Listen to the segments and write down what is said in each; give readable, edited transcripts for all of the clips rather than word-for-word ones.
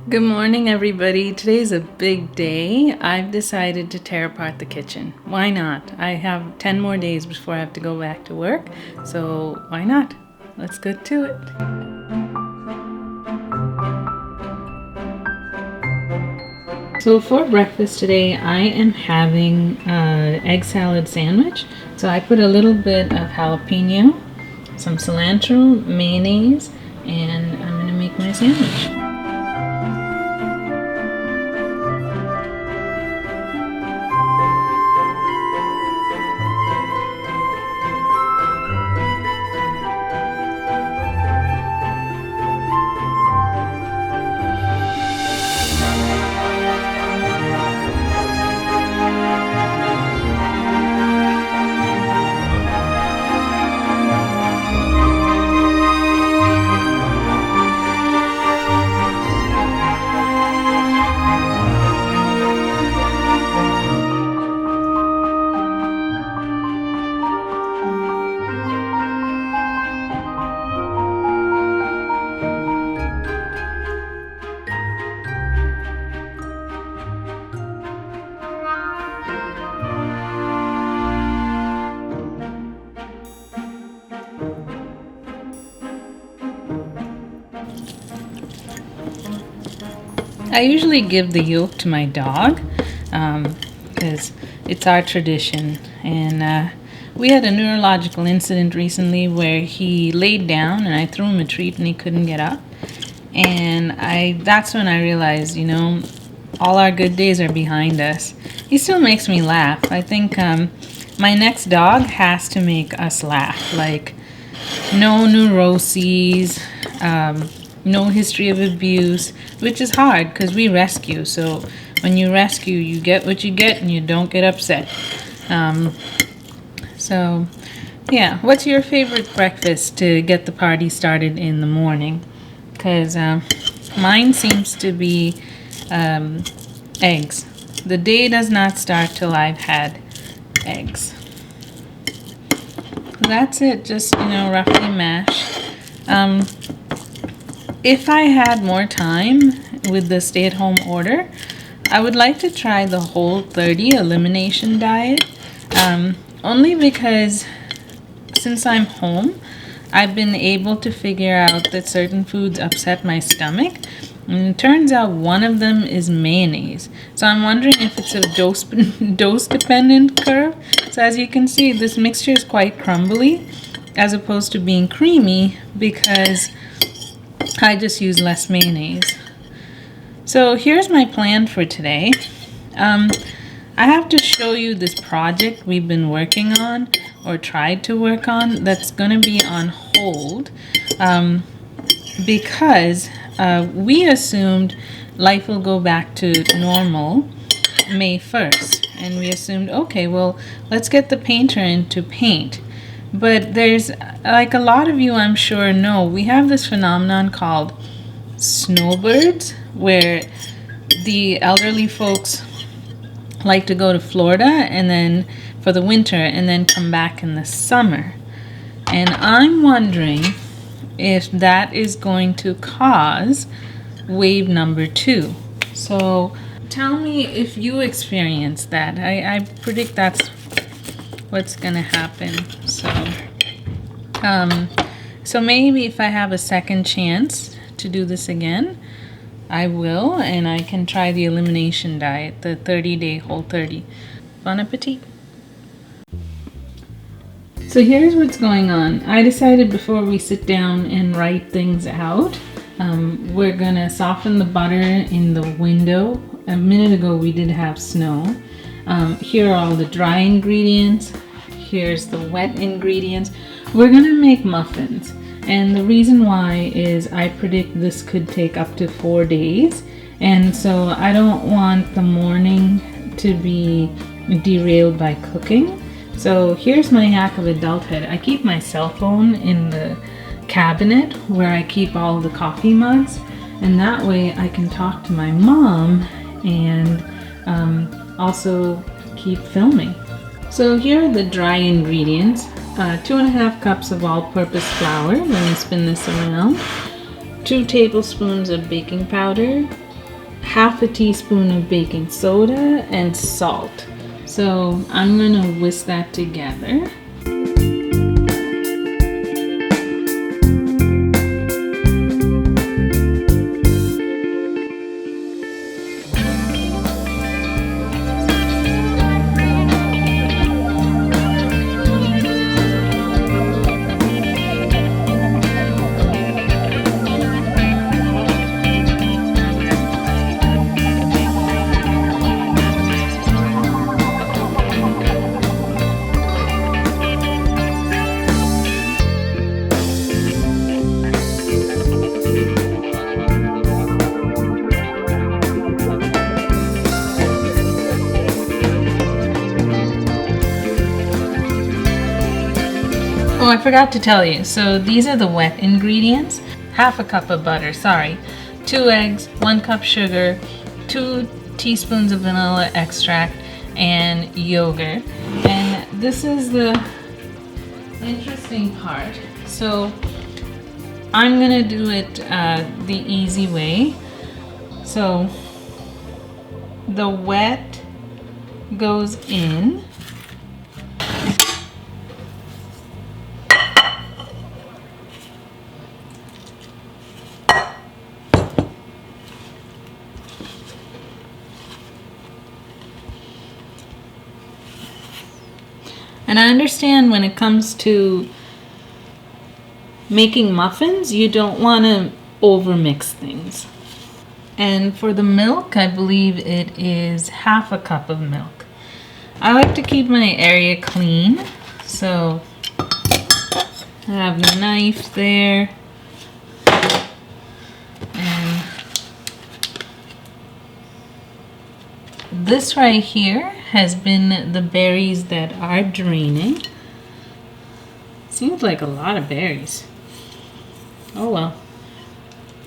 Good morning, everybody. Today's a big day. I've decided to tear apart the kitchen. Why not? I have 10 more days before I have to go back to work, so why not? Let's get to it. So for breakfast today, I am having an egg salad sandwich. So I put a little bit of jalapeno, some cilantro, mayonnaise, and I'm going to make my sandwich. I usually give the yolk to my dog because it's our tradition. And we had a neurological incident recently where he laid down and I threw him a treat and he couldn't get up. And that's when I realized, all our good days are behind us. He still makes me laugh. I think my next dog has to make us laugh. Like, no neuroses, no history of abuse, which is hard because we rescue. So when you rescue, you get what you get and you don't get upset. So yeah, what's your favorite breakfast to get the party started in the morning? Because mine seems to be eggs. The day does not start till I've had eggs. That's it, just roughly mashed. If I had more time with the stay-at-home order, I would like to try the Whole30 elimination diet, only because since I'm home, I've been able to figure out that certain foods upset my stomach, and it turns out one of them is mayonnaise. So I'm wondering if it's a dose-dependent curve. So as you can see, this mixture is quite crumbly as opposed to being creamy because I just use less mayonnaise. So here's my plan for today. I have to show you this project we've been working on or tried to work on that's going to be on hold because we assumed life will go back to normal May 1st. And we assumed, okay, well, let's get the painter in to paint. But there's, like a lot of you I'm sure know, we have this phenomenon called snowbirds, where the elderly folks like to go to Florida and then for the winter and then come back in the summer. And I'm wondering if that is going to cause wave number 2. So tell me if you experience that. I predict that's what's gonna happen. So maybe if I have a second chance to do this again, I will, and I can try the elimination diet, the 30-day Whole30. Bon appetit. So here's what's going on. I decided before we sit down and write things out, we're gonna soften the butter in the window. A minute ago we did have snow. Here are all the dry ingredients. Here's the wet ingredients. We're gonna make muffins. And the reason why is I predict this could take up to 4 days. And so I don't want the morning to be derailed by cooking. So here's my hack of adulthood. I keep my cell phone in the cabinet where I keep all the coffee mugs. And that way I can talk to my mom and also keep filming. So here are the dry ingredients. 2.5 cups of all-purpose flour. Let me spin this around. 2 tablespoons of baking powder, half a teaspoon of baking soda and salt. So I'm gonna whisk that together. Oh, I forgot to tell you. So these are the wet ingredients. Half a cup of butter, 2 eggs, 1 cup sugar, 2 teaspoons of vanilla extract, and yogurt. And this is the interesting part. So I'm gonna do it the easy way. So the wet goes in. And I understand when it comes to making muffins, you don't want to overmix things. And for the milk, I believe it is half a cup of milk. I like to keep my area clean, so I have the knife there. And this right here has been the berries that are draining. Seems like a lot of berries. Oh well.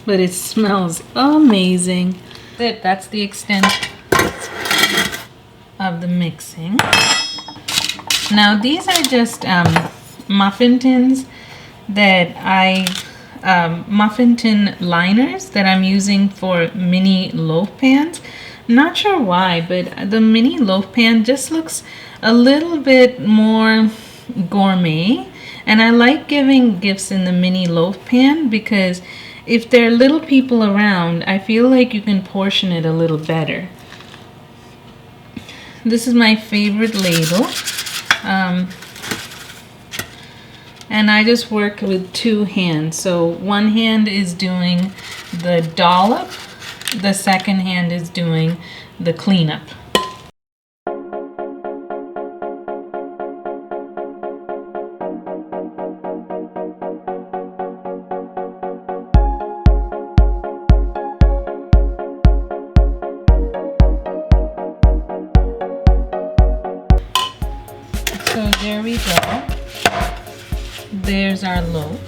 But it smells amazing. That's the extent of the mixing. Now these are just muffin tins muffin tin liners that I'm using for mini loaf pans. Not sure why, but the mini loaf pan just looks a little bit more gourmet. And I like giving gifts in the mini loaf pan because if there are little people around, I feel like you can portion it a little better. This is my favorite ladle. And I just work with 2 hands. So one hand is doing the dollop. The second hand is doing the cleanup. So there we go. There's our loaf.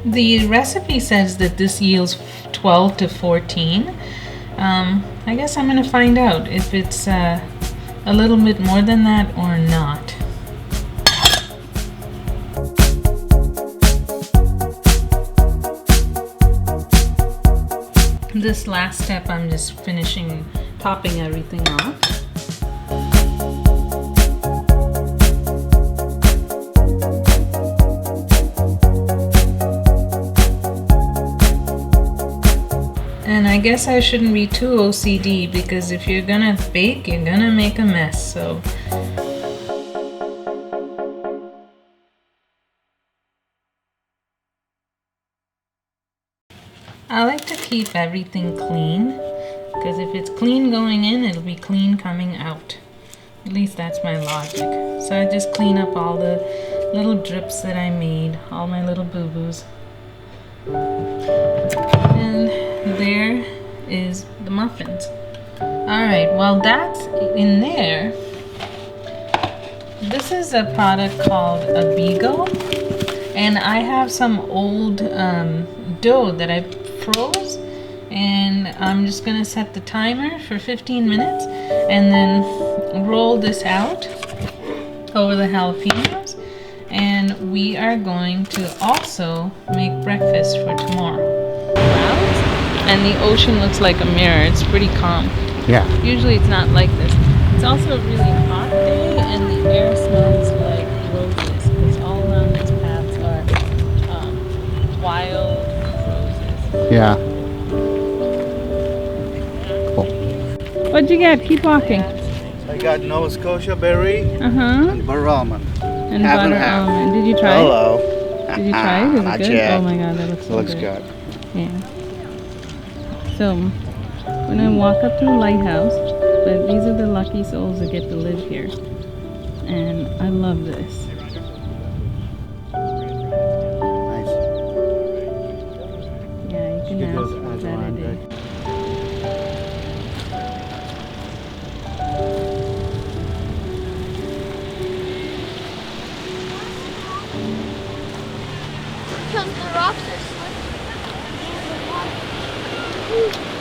The recipe says that this yields 12 to 14. I guess I'm going to find out if it's a little bit more than that or not. This last step, I'm just finishing topping everything off. And I guess I shouldn't be too OCD because if you're gonna bake, you're gonna make a mess, so. I like to keep everything clean, because if it's clean going in, it'll be clean coming out. At least that's my logic. So I just clean up all the little drips that I made, all my little boo-boos. And there is the muffins. Alright, while that's in there, this is a product called a Bigo. And I have some old dough that I froze. And I'm just going to set the timer for 15 minutes. And then roll this out over the jalapenos. And we are going to also make breakfast for tomorrow. And the ocean looks like a mirror. It's pretty calm. Yeah. Usually it's not like this. It's also a really hot day and the air smells like roses because all around these paths are wild roses. Yeah. What'd you get? Keep walking. I got Nova Scotia berry and butter almond. And Half butter and half. almond. Did you try it? Hello. Did you try it? Is Not it good? yet. Oh my god, that looks so Looks good. good. Yeah. So, we're gonna walk up to the lighthouse, but these are the lucky souls that get to live here. And I love this. Nice. Yeah, you can Give ask those what that around it is. Because the rocks are slippery.